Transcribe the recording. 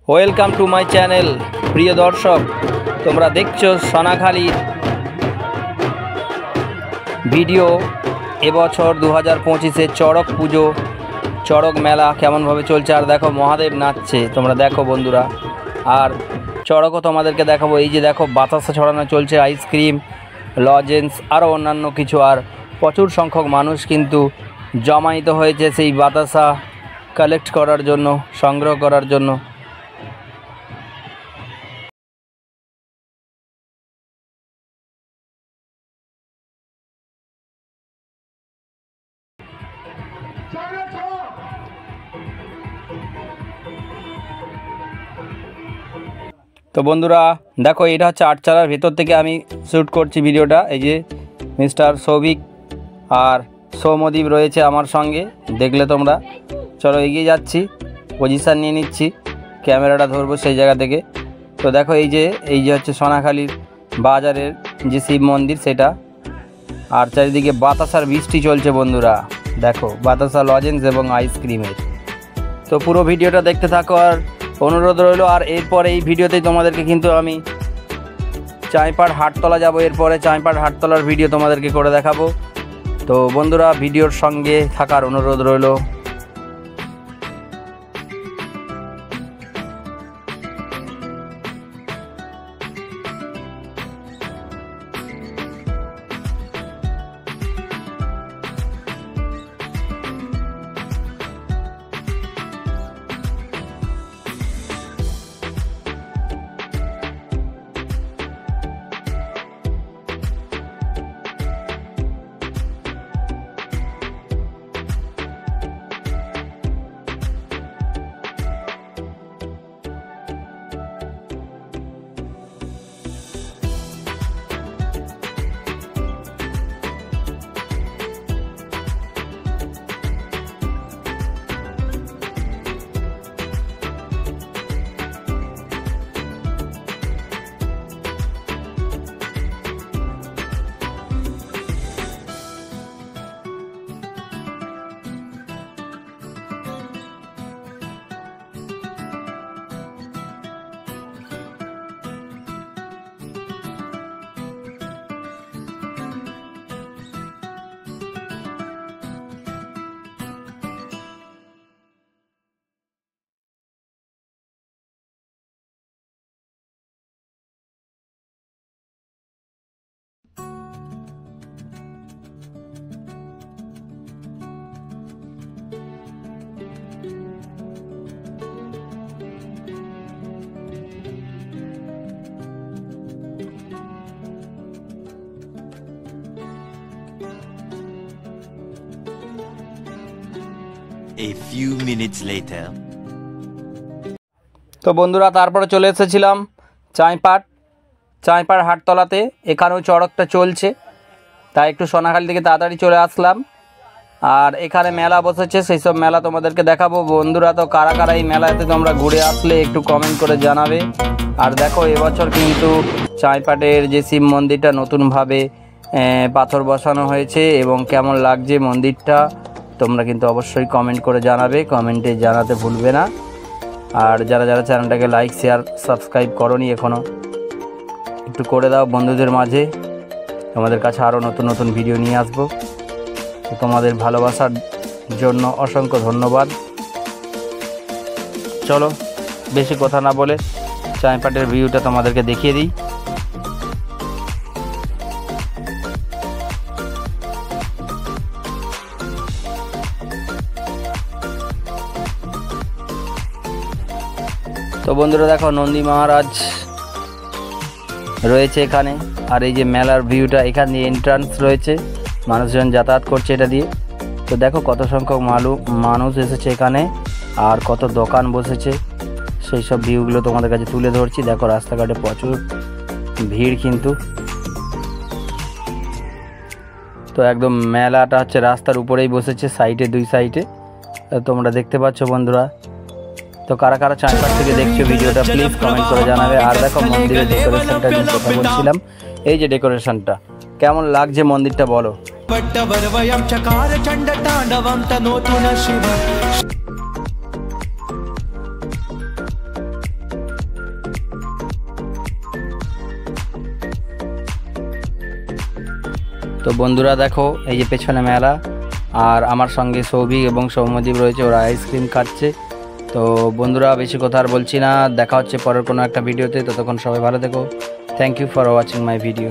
Welcome to my channel. প্রিয় দর্শক, তোমরা দেখছো সোনাখালীর ভিডিও। এবছর 2025-এ চড়ক পুজো, চড়ক মেলা কেমনভাবে চলছে। আর দেখো মহাদেব নাচছে, তোমরা দেখো বন্ধুরা। আর চড়কও তোমাদেরকে দেখাবো। এই যে দেখো বাতাসা ছড়ানো চলছে, আইসক্রিম, লজেন্স আরও অন্যান্য কিছু। আর প্রচুর সংখ্যক মানুষ কিন্তু জমায়েত হয়েছে সেই বাতাসা কালেক্ট করার জন্য, সংগ্রহ করার জন্য। তো বন্ধুরা দেখো, এটা হচ্ছে আটচালার ভেতর থেকে আমি শ্যুট করছি ভিডিওটা। এই যে মিস্টার সৌভিক আর সৌমদীপ রয়েছে আমার সঙ্গে, দেখলে তোমরা। চলো এগিয়ে যাচ্ছি, পজিশান নিয়ে নিচ্ছি, ক্যামেরাটা ধরবো সেই জায়গা থেকে। তো দেখো এই যে হচ্ছে সোনাখালীর বাজারের যে শিব মন্দির সেটা। আর চারিদিকে বাতাসার বৃষ্টি চলছে বন্ধুরা, দেখো বাতাসা, লজেন্স এবং আইসক্রিমের। তো পুরো ভিডিওটা দেখতে থাকো আর অনুরোধ রইল। আর এরপরে এই ভিডিওতেই তোমাদেরকে কিন্তু আমি চাঁইপাড় হাটতলা যাব। এরপরে চাঁইপাড় হাটতলার ভিডিও তোমাদেরকে করে দেখাবো। তো বন্ধুরা ভিডিওর সঙ্গে থাকার অনুরোধ রইল। A few minutes later. তো বন্ধুরা তারপরে চলে এসেছিলাম চাঁইপাড় হাটতলাতে। এখানেও চড়কটা চলছে, তাই একটু সোনাখালী থেকে তাড়াতাড়ি চলে আসলাম। আর এখানে মেলা বসেছে, সেই সব মেলা তোমাদেরকে দেখাবো বন্ধুরা। তো কারা কারা এই মেলাতে তোমরা ঘুরে আসলে একটু কমেন্ট করে জানাবে। আর দেখো এবছর কিন্তু চাঁইপাটের যে শিব মন্দিরটা নতুনভাবে পাথর বসানো হয়েছে, এবং কেমন লাগছে মন্দিরটা তোমরা কিন্তু অবশ্যই কমেন্ট করে জানাবে, কমেন্টে জানাতে ভুলবে না। আর যারা যারা চ্যানেলটাকে লাইক, শেয়ার, সাবস্ক্রাইব করোনি এখনও, একটু করে দাও বন্ধুদের মাঝে। তোমাদের কাছে আরও নতুন নতুন ভিডিও নিয়ে আসবো। তো তোমাদের ভালোবাসার জন্য অসংখ্য ধন্যবাদ। চলো বেশি কথা না বলে চাঁইপাটের ভিউটা তোমাদেরকে দেখিয়ে দিই। তো বন্ধুরা দেখো নন্দী মহারাজ রয়েছে এখানে। আর এই যে মেলার ভিউটা, এখান দিয়ে এন্ট্রান্স রয়েছে, মানুষজন যাতায়াত করছে এটা দিয়ে। তো দেখো কত সংখ্যক মানুষ এসেছে এখানে, আর কত দোকান বসেছে, সেই সব ভিউগুলো তোমাদের কাছে তুলে ধরছি। দেখো রাস্তাঘাটে প্রচুর ভিড় কিন্তু। তো একদম মেলাটা হচ্ছে রাস্তার উপরেই বসেছে, সাইডে, দুই সাইডে তোমরা দেখতে পাচ্ছ বন্ধুরা। তো কারা কারা চাঁইপাড় থেকে দেখছো ভিডিওটা প্লিজ কমেন্ট করে জানাবে। আর দেখো মন্দিরের ডেকোরেশনটা নিয়ে কথা বলছিলাম। এই যে ডেকোরেশনটা কেমন লাগছে মন্দিরটা বলো। তো বন্ধুরা দেখো এই যে পেছনে মেলা, আর আমার সঙ্গে সৌভিক এবং সৌম্যদীপ রয়েছে, ওরা আইসক্রিম খাচ্ছে। তো বন্ধুরা বেশি কথা আর বলছি না, দেখা হচ্ছে পরের কোনো একটা ভিডিওতে। ততক্ষণ সবাই ভালো থেকো। Thank you for watching my video.